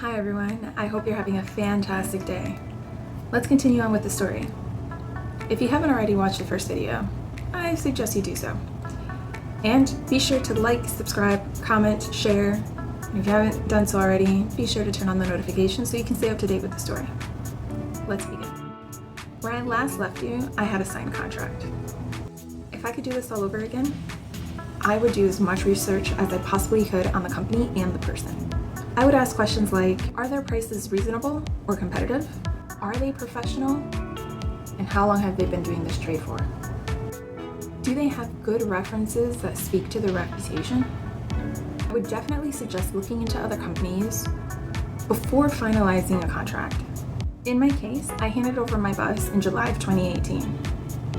Hi everyone, I hope you're having a fantastic day. Let's continue on with the story. If you haven't already watched the first video, I suggest you do so. And be sure to like, subscribe, comment, share. And if you haven't done so already, be sure to turn on the notifications so you can stay up to date with the story. Let's begin. Where I last left you, I had a signed contract. If I could do this all over again, I would do as much research as I possibly could on the company and the person. I would ask questions like, are their prices reasonable or competitive? Are they professional? And how long have they been doing this trade for? Do they have good references that speak to their reputation? I would definitely suggest looking into other companies before finalizing a contract. In my case, I handed over my bus in July of 2018.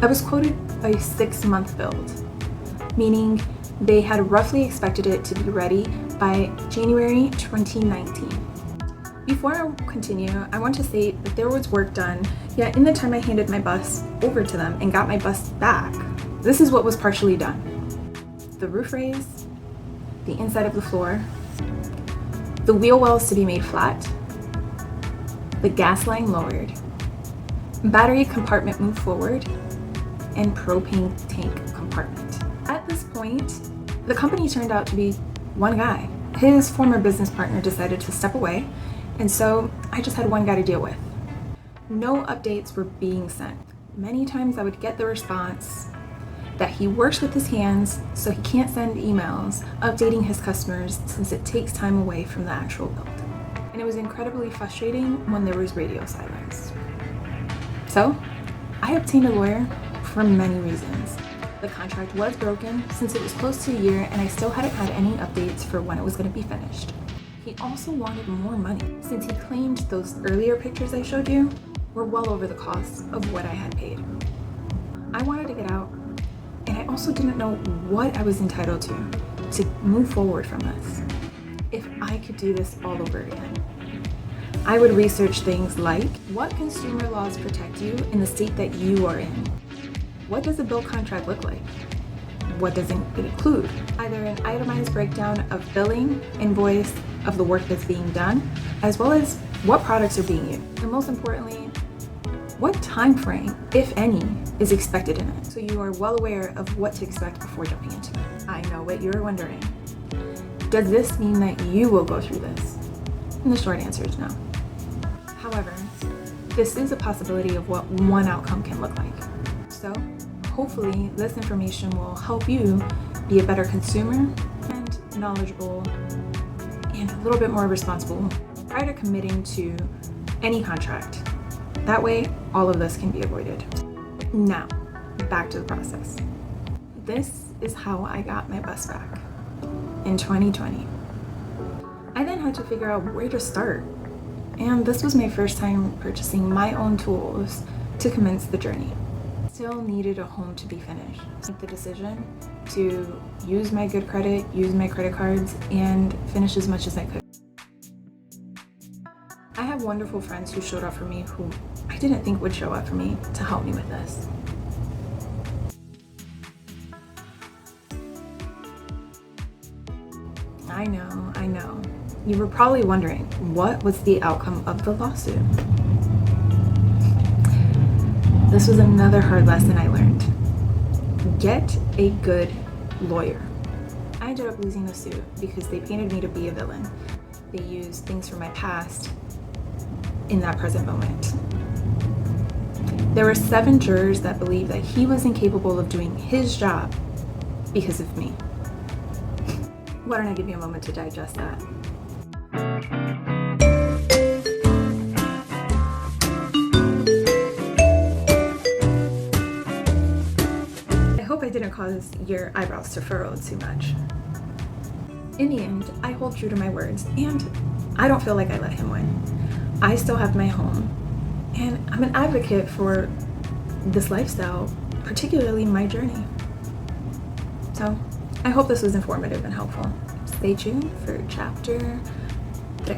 I was quoted a 6-month build, meaning they had roughly expected it to be ready by January 2019. Before I continue, I want to say that there was work done, yet in the time I handed my bus over to them and got my bus back, this is what was partially done. The roof raised, the inside of the floor, the wheel wells to be made flat, the gas line lowered, battery compartment moved forward, and propane tank compartment. At this point, the company turned out to be one guy. His former business partner decided to step away, and so I just had one guy to deal with. No updates were being sent. Many times I would get the response that he works with his hands, so he can't send emails updating his customers since it takes time away from the actual build. And it was incredibly frustrating when there was radio silence. So I obtained a lawyer for many reasons. The contract was broken since it was close to a year and I still hadn't had any updates for when it was going to be finished. He also wanted more money since he claimed those earlier pictures I showed you were well over the cost of what I had paid. I wanted to get out, and I also didn't know what I was entitled to move forward from this. If I could do this all over again, I would research things like, what consumer laws protect you in the state that you are in? What does a bill contract look like? What does it include? Either an itemized breakdown of billing, invoice, of the work that's being done, as well as what products are being used. And most importantly, what time frame, if any, is expected in it. So you are well aware of what to expect before jumping into it. I know what you're wondering. Does this mean that you will go through this? And the short answer is no. However, this is a possibility of what one outcome can look like. So hopefully this information will help you be a better consumer and knowledgeable and a little bit more responsible prior to committing to any contract. That way, all of this can be avoided. Now, back to the process. This is how I got my bus back in 2020. I then had to figure out where to start. And this was my first time purchasing my own tools to commence the journey. Still needed a home to be finished. Make the decision to use my good credit, use my credit cards, and finish as much as I could. I have wonderful friends who showed up for me who I didn't think would show up for me to help me with this. I know. You were probably wondering, what was the outcome of the lawsuit? This was another hard lesson I learned. Get a good lawyer. I ended up losing the suit because they painted me to be a villain. They used things from my past in that present moment. There were 7 jurors that believed that he was incapable of doing his job because of me. Why don't I give you a moment to digest that? I hope I didn't cause your eyebrows to furrow too much. In the end, I hold true to my words, and I don't feel like I let him win. I still have my home, and I'm an advocate for this lifestyle, particularly my journey. So, I hope this was informative and helpful. Stay tuned for chapter 3.